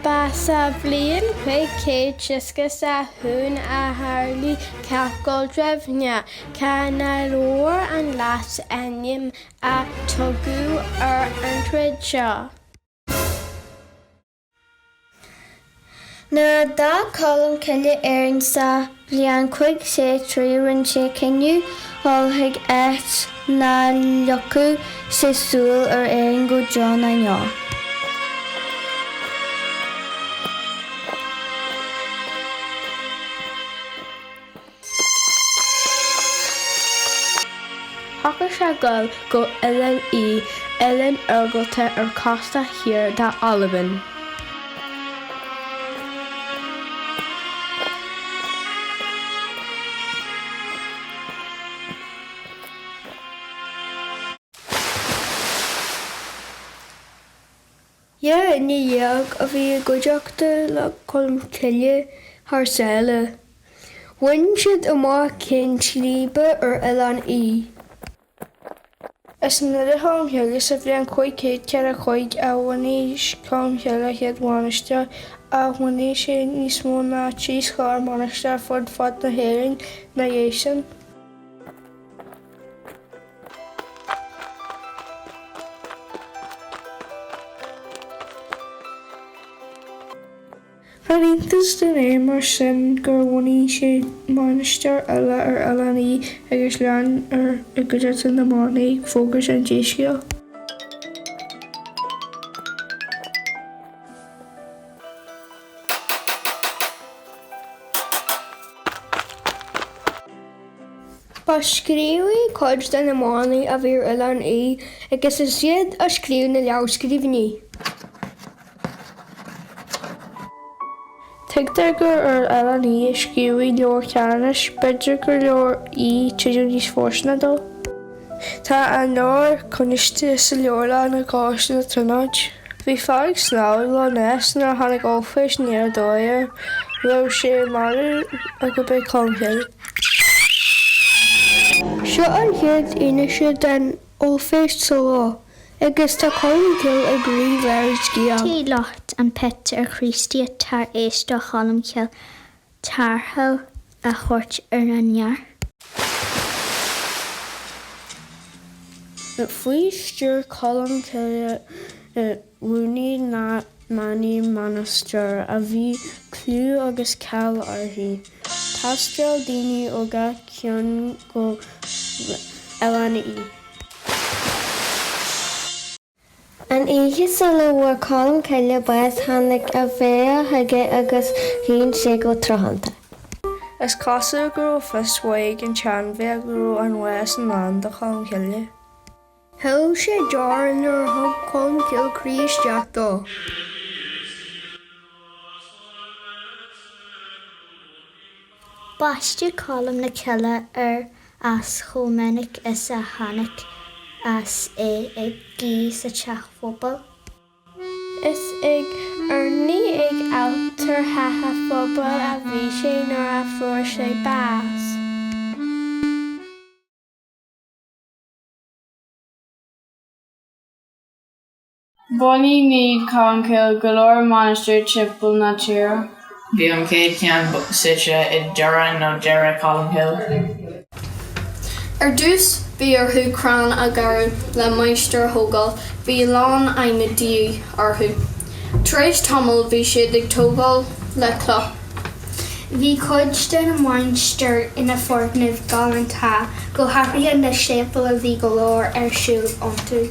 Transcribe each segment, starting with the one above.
ba sa bblion chuig céad tiscas a hún a tharlaí ceapgáil drefne cá na leor an leat ainm a tugadh ar an troid seo. Na dá Colmcille Eirne sa bhliain chuig sé trí rinne sé cinniú olthaigh áit na leochú sa súil ar Eirne go John na Naomh. Thachar sé gol go Uilleann Uilleann orgulta ar costa thiar dá Alban. Ie ní dheag a bhí goideachta le Colmcille thar Bhain siad amach cén slíbe ar Uilleann. Is nuair Colmcille sa bhliain chuig céad ceithre chuig a bhainigh Colmcille chéad monasteir a bhainigh sé níos mó ná 3 monasteir fad na hÉireann na dhéasan. Faoíntas den é mar sin gur bhainigh sé monasteir eile ar Uilleann agus lean ar I gcuideachta na mánaí fógras an Gaelscoil. Ba scríomhaí cuid de na mánaí a bhí ar Uilleann agus is siad a scríomh na leabhscríbhní. Tuigtear gur ar Uilleann scríomhaí leor cheannis, beidir gur leor tríú níos fórsanna dó. Tá an leor conaiste sa leorla na gáiste na tróid. Bhí fearg snáil le nes nar tháinig ófais níor dóir, raibh sé marú a go beidh Colmcille. Seo an chéad aonaise den ófais sa lá, agus tá Colmcille a gcrích leir scíal. Tí locht an pet ar Christia tar éiste Cholmcille tarthal a chuirt ar an near. Faoi stúr Colmcille bhuaigh na manaí monasteir a bhí clú agus ceall orthu. Tástáil daoine óga ceann go Uilleann. An ihe sa le bhfuair Colmcille baith tháinig a bheith thuige agus bhíonn sé go tráthnta. Is casa gur fosmhaig an tean bheith gur an Wes an land a Colmcille. Thil sé dear nuair thug Colmcille críosteach dó. Baiste colm na Cille ar as chomennic is a tháinig as é ag gí sa teach phobal. Is ag Eirne ag altar thaithe phobal a bhí sé nuair a fuair sé bás. Bunaigh ní Colmcille go leor monasteir timpeall na tíre. Bhí an céad ceann suite I Derry nó Derry Colmcille. Ar dús bhí orthu crán a gcarbh le maistear thógáil, bhí lán aine díú orthu. Tar éis tamil bhí siad ag tógáil le cloch. Bhí cuid de na maisteir ina fortnaimh Ballintra go hathruithe na séipal a bhí go leor ar siúl iontu.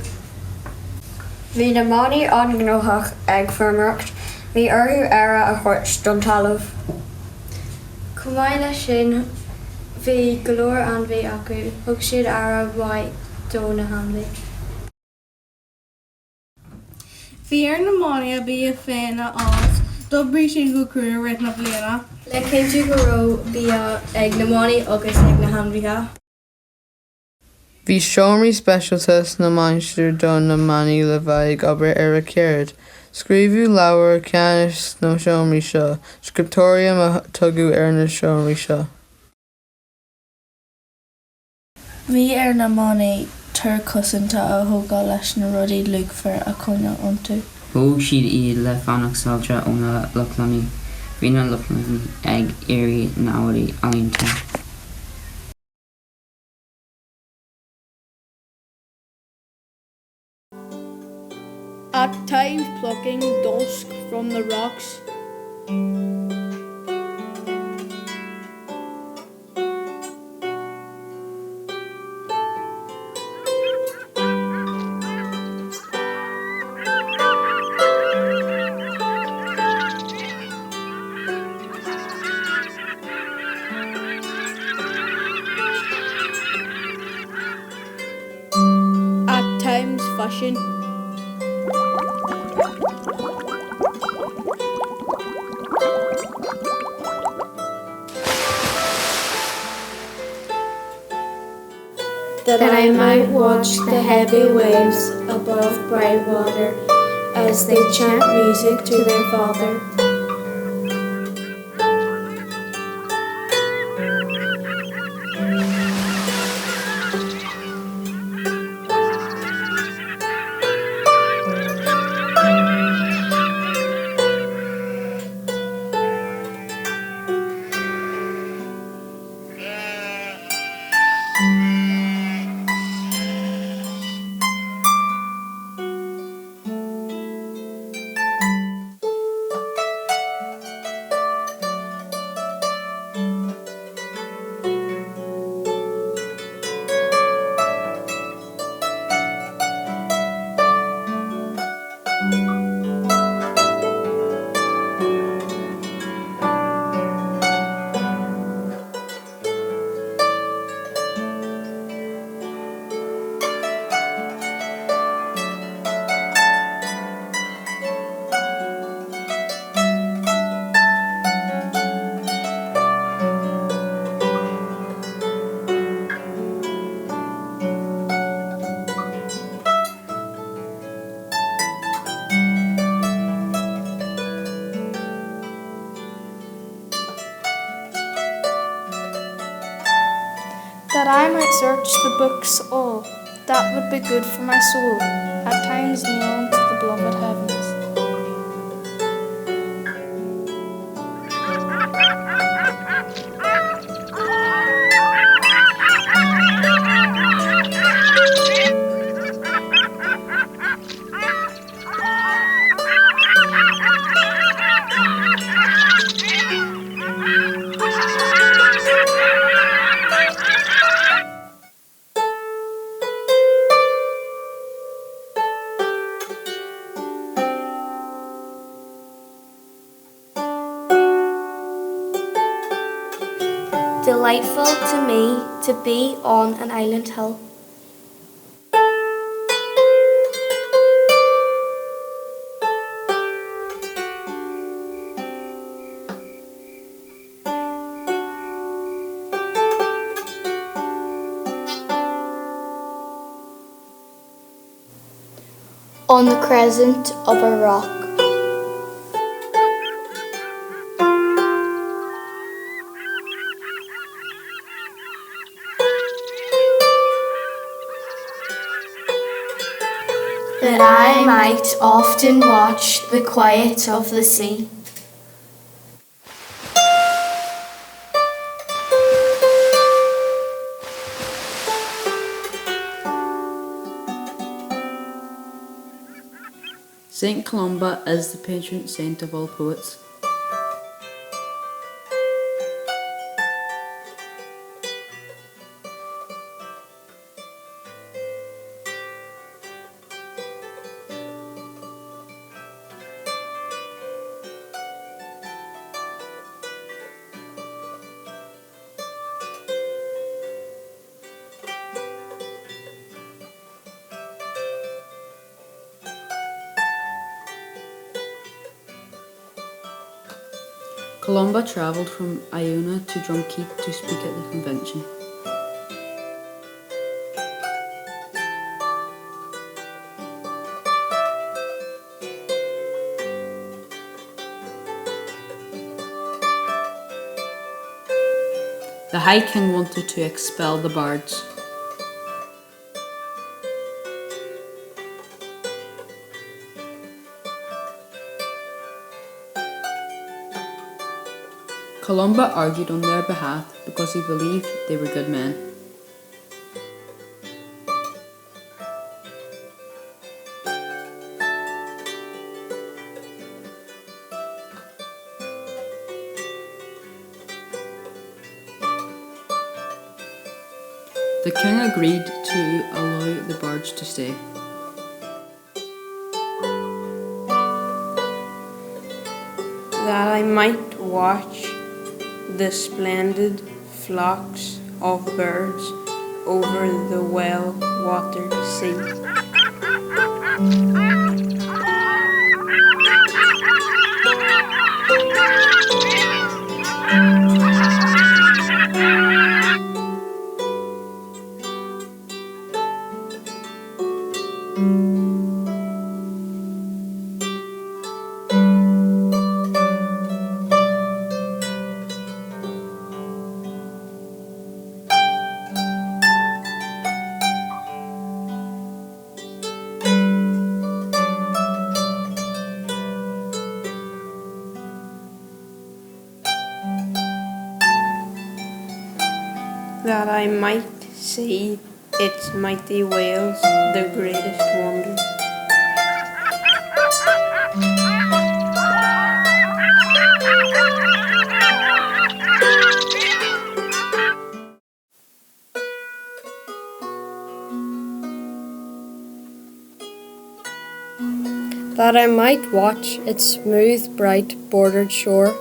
Bhí na mánaí an gnóthach ag formarcht, bhí orthu aire a chuirt don talamh. Cumáid lei sin bhí go leor an bhí acu, thug siad aire mhaith dó na hamlaí. Bhí ar na mánaí a bhí a féinne áit, d'obair sin go cruúr réit na bliana. Le céimtí go raibh bhí ag na mánaí agus ag na hamlaíthe. Bhí seomraí speisialtas na mainsteir don na manaí le bhaig obair ar a céard. Scríbhú leabhar ceannis nó seomraí seo, scriptórium a tugadh ar na seomraí seo. Bhí ar na mánaí tar cosanta a thógáil leis na rudaí luachmhar a coinneáil iontu. Thóg siad iad le fanacht sáilte óna luchlaimí. Bhí na luchlaimí ag éirí náirí Ballintra. At times plucking dusk from the rocks. At times fishing. That I might watch the heavy waves above bright water as they chant music to their father. That I might search the books all, that would be good for my soul, at times kneeling to the beloved heavens. Delightful to me to be on an island hill. On the crescent of a rock. That I might often watch the quiet of the sea. Saint Columba is the patron saint of all poets. Columba travelled from Eirne to Drumkeet to speak at the convention. The High King wanted to expel the bards. Columba argued on their behalf because he believed they were good men. The king agreed to allow the barge to stay. That I might watch the splendid flocks of birds over the well-watered sea. That I might see its mighty whales, the greatest wonder. That I might watch its smooth, bright, bordered shore,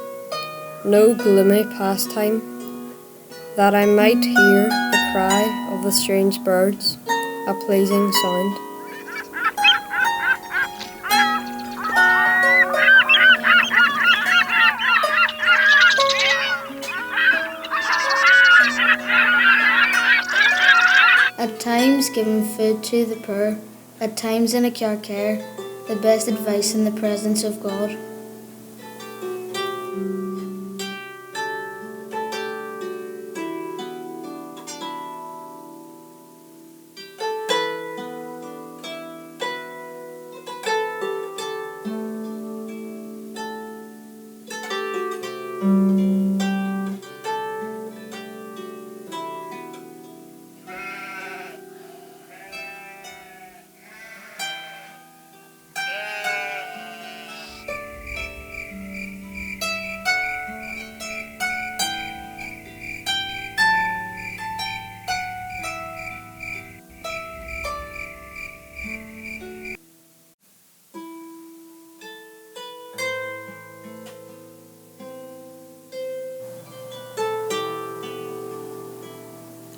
no gloomy pastime. That I might hear the cry of the strange birds, a pleasing sound. At times giving food to the poor, at times in a care, the best advice in the presence of God.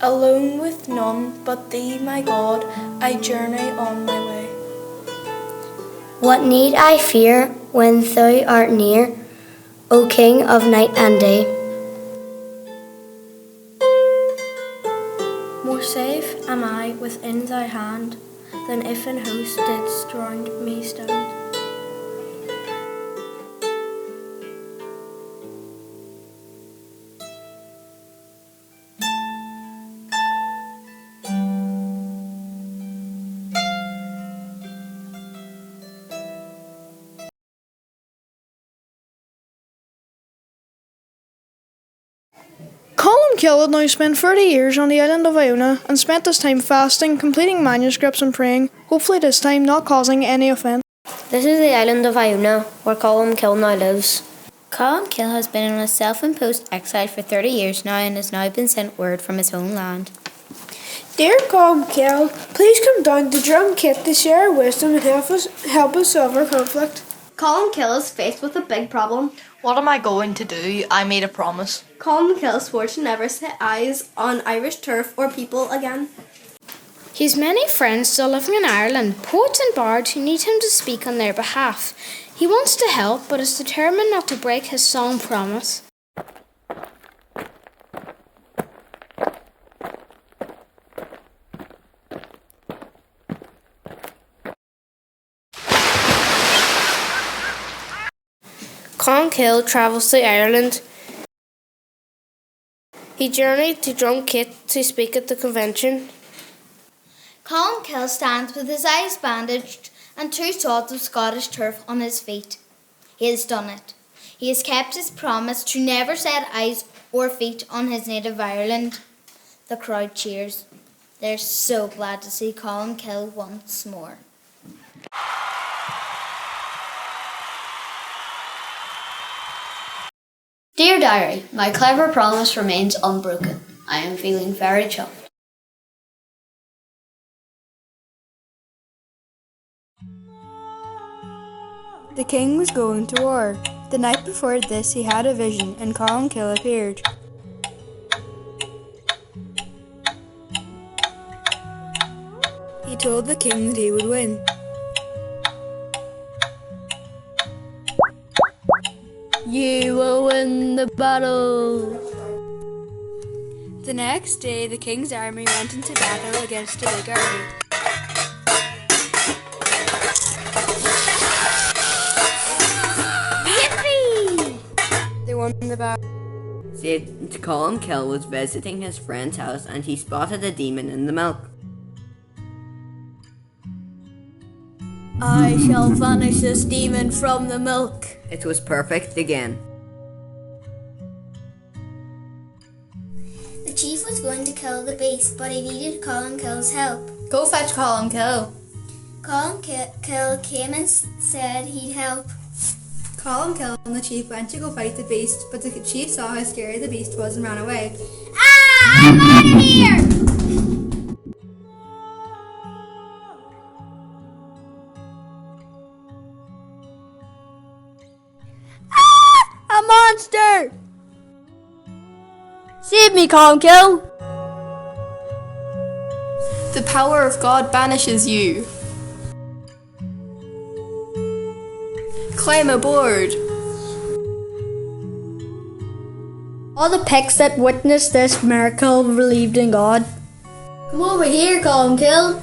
Alone with none but thee, my God, I journey on my way. What need I fear when thou art near, O King of night and day? More safe am I within thy hand than if an host didst round me stand. Colmcille had now spent 30 years on the island of Iona and spent his time fasting, completing manuscripts and praying, hopefully this time not causing any offence. This is the island of Iona, where Colmcille now lives. Colmcille has been in a self-imposed exile for 30 years now and has now been sent word from his homeland. Dear Colmcille, please come down to Drumkit to share our wisdom and help us solve our conflict. Colmcille is faced with a big problem. What am I going to do? I made a promise. Colmcille swore to never set eyes on Irish turf or people again. He has many friends still living in Ireland, poets and bards who need him to speak on their behalf. He wants to help, but is determined not to break his solemn promise. Colmcille travels to Ireland. He journeyed to Drumkit to speak at the convention. Colmcille stands with his eyes bandaged and 2 sods of Scottish turf on his feet. He has done it. He has kept his promise to never set eyes or feet on his native Ireland. The crowd cheers. They're so glad to see Colmcille once more. Dear Diary, my clever promise remains unbroken. I am feeling very chuffed. The king was going to war. The night before this he had a vision and Colmcille appeared. He told the king that he would win. You will win the battle. The next day the king's army went into battle against a big army. They won the battle. St. Colmcille was visiting his friend's house and he spotted a demon in the milk. I shall banish this demon from the milk. It was perfect again. The chief was going to kill the beast, but he needed Colmcille's help. Go fetch Colmcille. Colmcille came and said he'd help. Colmcille and the chief went to go fight the beast, but the chief saw how scary the beast was and ran away. Ah! I'm out of here! A monster! Save me, Colmcille! The power of God banishes you. Climb aboard. All the pigs that witnessed this miracle believed in God. Come over here, Colmcille.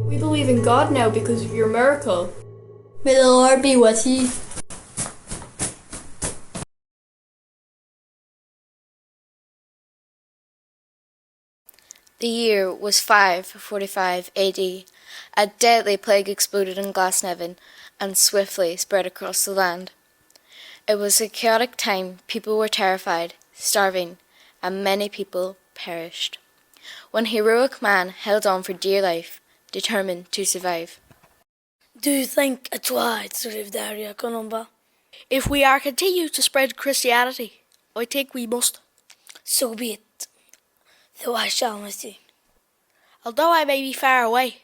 We believe in God now because of your miracle. May the Lord be with you. The year was 545 AD. A deadly plague exploded in Glasnevin and swiftly spread across the land. It was a chaotic time. People were terrified, starving, and many people perished. One heroic man held on for dear life, determined to survive. Do you think it's wise to leave the area, Columba? If we are continued to spread Christianity, I think we must. So be it. Though I shall miss you. Although I may be far away,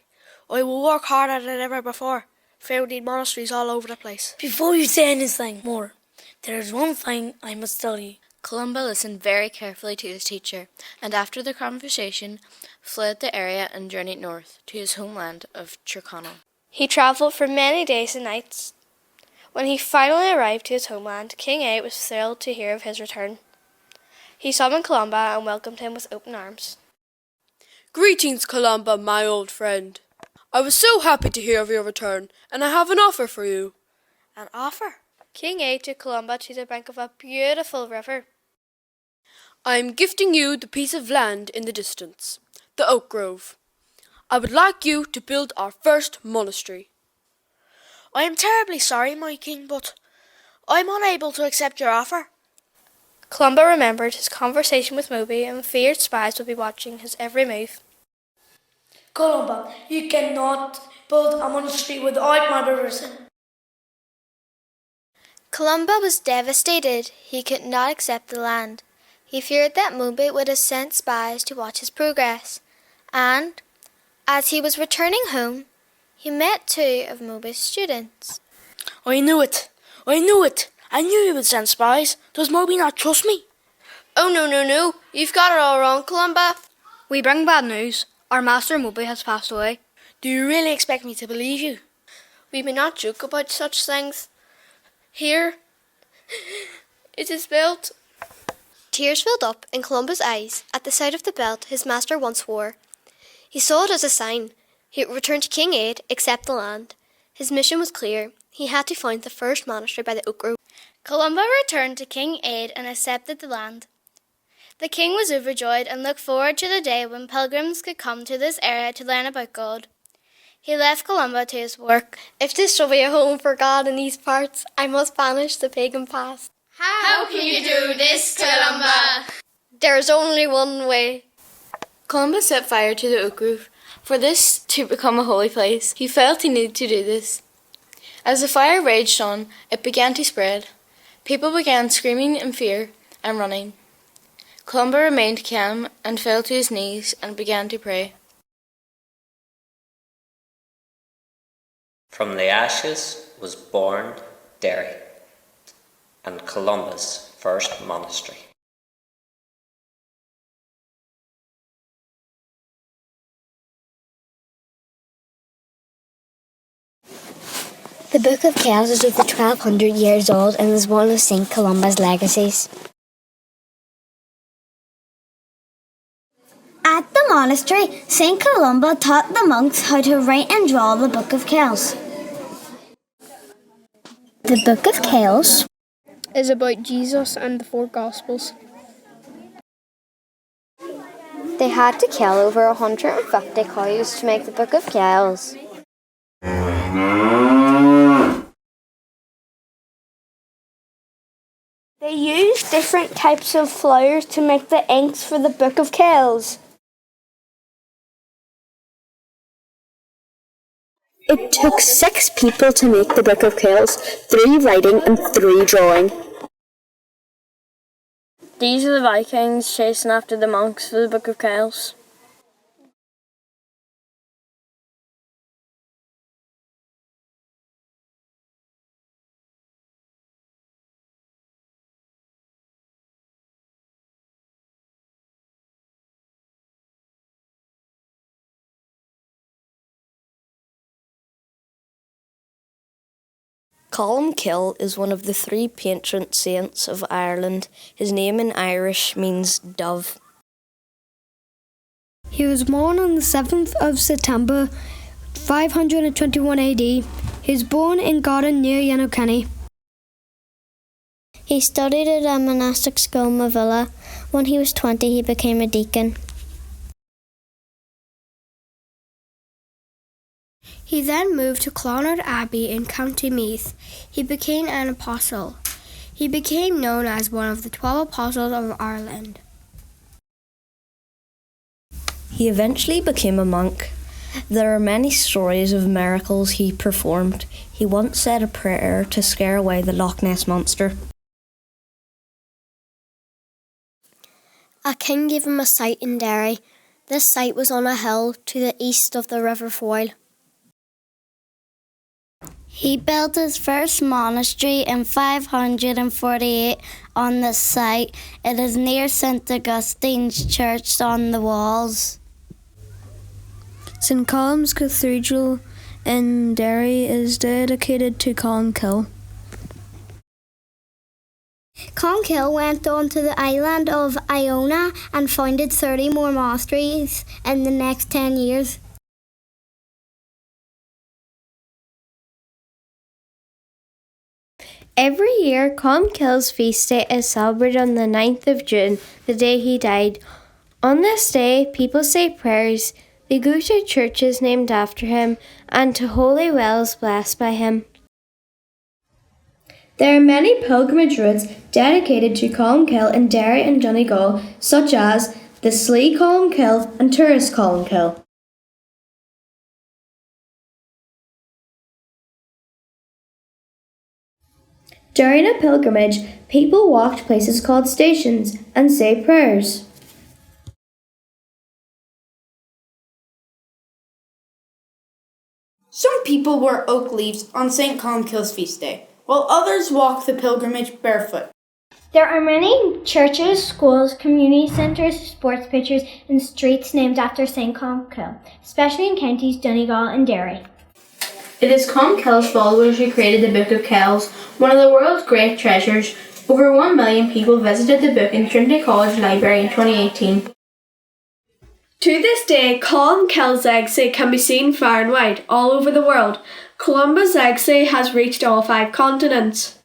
I will work harder than ever before, founding monasteries all over the place. Before you say anything more, there is one thing I must tell you. Columba listened very carefully to his teacher, and after the conversation, fled the area and journeyed north to his homeland of Tyrconnell. He travelled for many days and nights. When he finally arrived to his homeland, King Eirne was thrilled to hear of his return. He summoned Columba and welcomed him with open arms. Greetings, Columba, my old friend. I was so happy to hear of your return, and I have an offer for you. An offer? King Eirne took Columba to the bank of a beautiful river. I am gifting you the piece of land in the distance, the Oakgrove. I would like you to build our first monastery. I am terribly sorry, my king, but I am unable to accept your offer. Columba remembered his conversation with Moby and feared spies would be watching his every move. Columba, you cannot build a monastery without my permission. Columba was devastated. He could not accept the land. He feared that Moby would have sent spies to watch his progress. And, as he was returning home, he met two of Moby's students. I knew it! I knew it! I knew you would send spies. Does Moby not trust me? Oh, no. You've got it all wrong, Columba. We bring bad news. Our master Moby has passed away. Do you really expect me to believe you? We may not joke about such things. Here, it is built. Tears filled up in Columba's eyes at the sight of the belt his master once wore. He saw it as a sign. He would return to King Eirne, accept the land. His mission was clear. He had to found the first monastery by the Oakgrove. Columba returned to King Eirne and accepted the land. The king was overjoyed and looked forward to the day when pilgrims could come to this area to learn about God. He left Columba to his work. If this shall be a home for God in these parts, I must banish the pagan past. How can you do this, Columba? There is only one way. Columba set fire to the Oakgrove. For this to become a holy place, he felt he needed to do this. As the fire raged on, it began to spread. People began screaming in fear and running. Columba remained calm and fell to his knees and began to pray. From the ashes was born Derry and Columba's first monastery. The Book of Kells is over 1200 years old and is one of St. Columba's legacies. At the monastery, St. Columba taught the monks how to write and draw the Book of Kells. The Book of Kells is about Jesus and the 4 Gospels. They had to kill over 150 cows to make the Book of Kells. They used different types of flowers to make the inks for the Book of Kells. It took 6 people to make the Book of Kells, 3 writing and 3 drawing. These are the Vikings chasing after the monks for the Book of Kells. Cholmcille is one of the 3 patron saints of Ireland. His name in Irish means dove. He was born on the 7th of September 521 AD. He was born in Gartan near Enniskenny. He studied at a monastic school in Mavilla. When he was 20, he became a deacon. He then moved to Clonard Abbey in County Meath. He became an apostle. He became known as one of the 12 apostles of Ireland. He eventually became a monk. There are many stories of miracles he performed. He once said a prayer to scare away the Loch Ness Monster. A king gave him a site in Derry. This site was on a hill to the east of the River Foyle. He built his first monastery in 548 on this site. It is near St. Augustine's Church on the walls. St. Colum's Cathedral in Derry is dedicated to Colmcille. Cholmcille went on to the island of Eirne and founded 30 more monasteries in the next 10 years. Every year, Colmcille's feast day is celebrated on the 9th of June, the day he died. On this day, people say prayers, they go to churches named after him, and to holy wells blessed by him. There are many pilgrimage routes dedicated to Colmcille in Derry and Donegal, such as the Slee Colmcille and Tourist Colmcille. During a pilgrimage, people walk to places called stations and say prayers. Some people wear oak leaves on St. Colmcille's feast day, while others walk the pilgrimage barefoot. There are many churches, schools, community centres, sports pitches, and streets named after St. Colmcille, especially in counties Donegal and Derry. It is Colmcille's followers who created the Book of Kells, one of the world's great treasures. Over 1 million people visited the book in Trinity College Library in 2018. To this day, Colmcille's legacy can be seen far and wide, all over the world. Columba's legacy has reached all 5 continents.